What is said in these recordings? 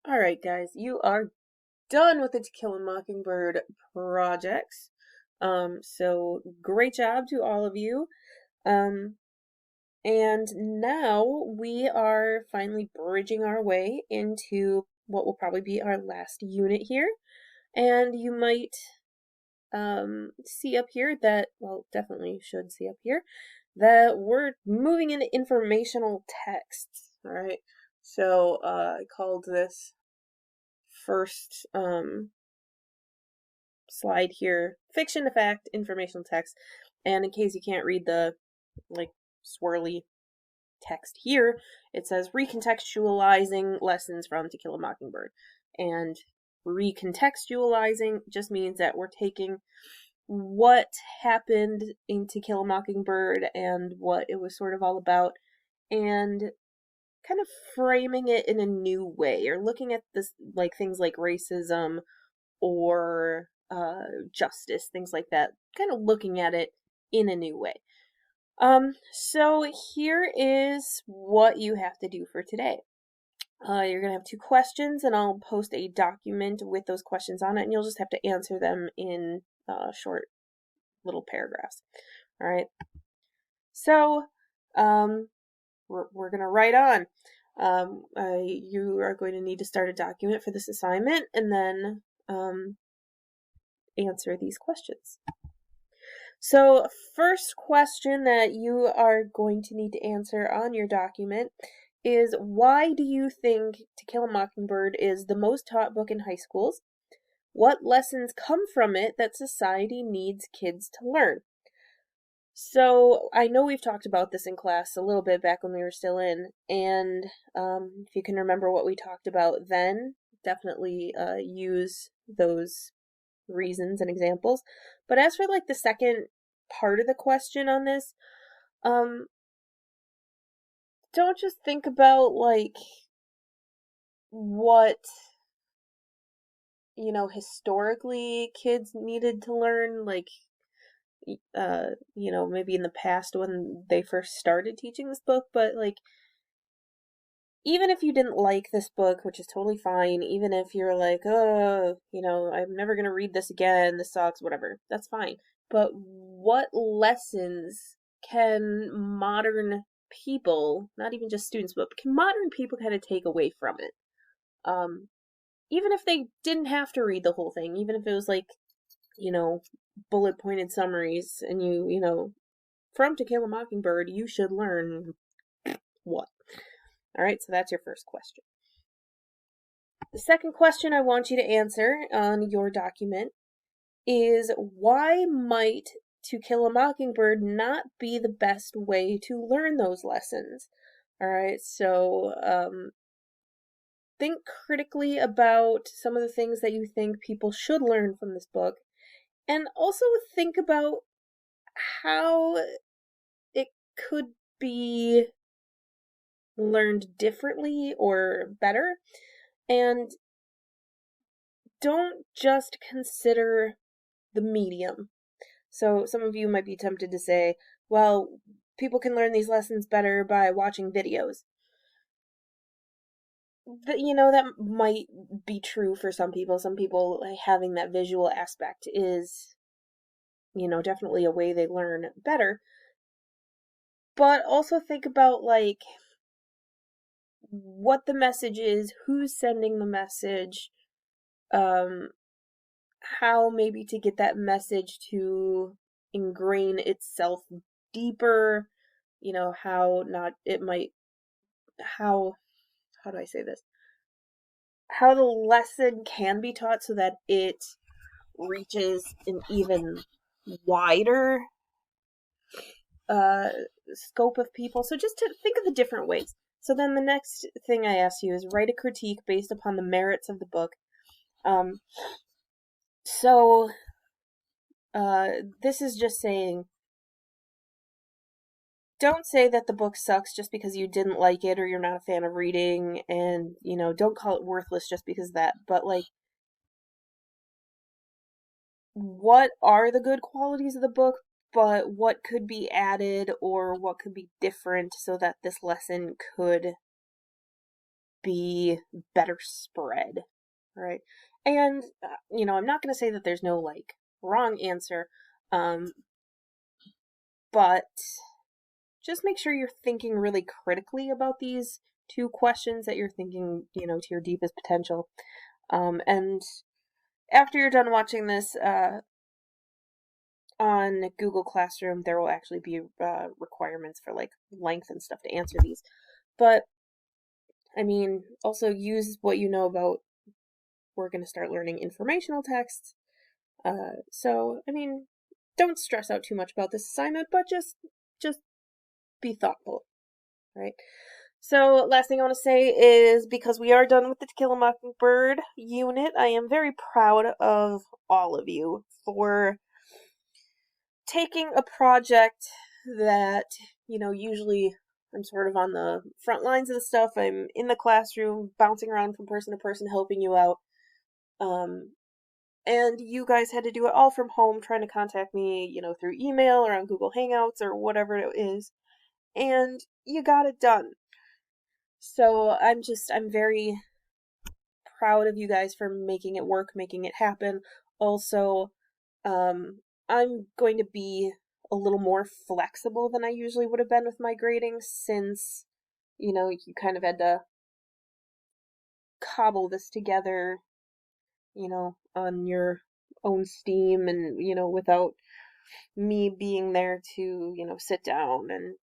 All right, guys, you are done with the To Kill a Mockingbird projects. So great job to all of you. Um, and now we are finally bridging our way into what will probably be our last unit here. And you might see up here that, well, definitely should see up here, that we're moving into informational texts. All right. So I called this first slide here fiction to fact, informational text. And in case you can't read the like swirly text here, it says recontextualizing lessons from To Kill a Mockingbird. And recontextualizing just means that we're taking what happened in To Kill a Mockingbird and what it was sort of all about and kind of framing it in a new way, or looking at this like things like racism or justice, things like that, kind of looking at it in a new way. So here is what you have to do for today. You're going to have 2 questions, and I'll post a document with those questions on it, and you'll just have to answer them in short little paragraphs. All right. So, we're going to write on. You are going to need to start a document for this assignment, and then answer these questions. So, first question that you are going to need to answer on your document is, why do you think To Kill a Mockingbird is the most taught book in high schools? What lessons come from it that society needs kids to learn? So, I know we've talked about this in class a little bit back when we were still in, and if you can remember what we talked about then, definitely use those reasons and examples. But as for like the second part of the question on this, don't just think about like what historically kids needed to learn, like maybe in the past when they first started teaching this book, but like even if you didn't like this book, which is totally fine, even if you're like, oh, I'm never going to read this again, this sucks, whatever, that's fine. But what lessons can modern people, not even just students, but can modern people kind of take away from it? Even if they didn't have to read the whole thing, even if it was like, bullet pointed summaries, and from To Kill a Mockingbird, you should learn what? All right, so that's your first question. The second question I want you to answer on your document is, why might To Kill a Mockingbird not be the best way to learn those lessons? All right, so think critically about some of the things that you think people should learn from this book, and also think about how it could be learned differently or better. And don't just consider the medium. So some of you might be tempted to say, well, people can learn these lessons better by watching videos. But, that might be true for some people. Some people, having that visual aspect is, definitely a way they learn better. But also think about, like, what the message is, who's sending the message, how maybe to get that message to ingrain itself deeper, how not, it might, how do I say this? How the lesson can be taught so that it reaches an even wider scope of people. So just to think of the different ways. So then the next thing I ask you is, write a critique based upon the merits of the book. So this is just saying, don't say that the book sucks just because you didn't like it or you're not a fan of reading, and, don't call it worthless just because of that. But, like, what are the good qualities of the book, but what could be added or what could be different so that this lesson could be better spread, right? And, I'm not going to say that there's no, like, wrong answer, but just make sure you're thinking really critically about these two questions, that you're thinking, to your deepest potential. And after you're done watching this, on Google Classroom, there will actually be requirements for like length and stuff to answer these. But I mean, also use what you know about. We're going to start learning informational texts. So I mean, don't stress out too much about this assignment, but just be thoughtful, right? So last thing I want to say is, because we are done with the To Kill a Mockingbird unit, I am very proud of all of you for taking a project that, usually I'm sort of on the front lines of the stuff. I'm in the classroom, bouncing around from person to person, helping you out. And you guys had to do it all from home, trying to contact me, through email or on Google Hangouts or whatever it is. And you got it done. So I'm very proud of you guys for making it work, making it happen. Also, I'm going to be a little more flexible than I usually would have been with my grading, since, you kind of had to cobble this together, on your own steam, and, without me being there to, sit down and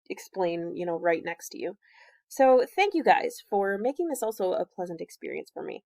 explain, right next to you. So thank you guys for making this also a pleasant experience for me.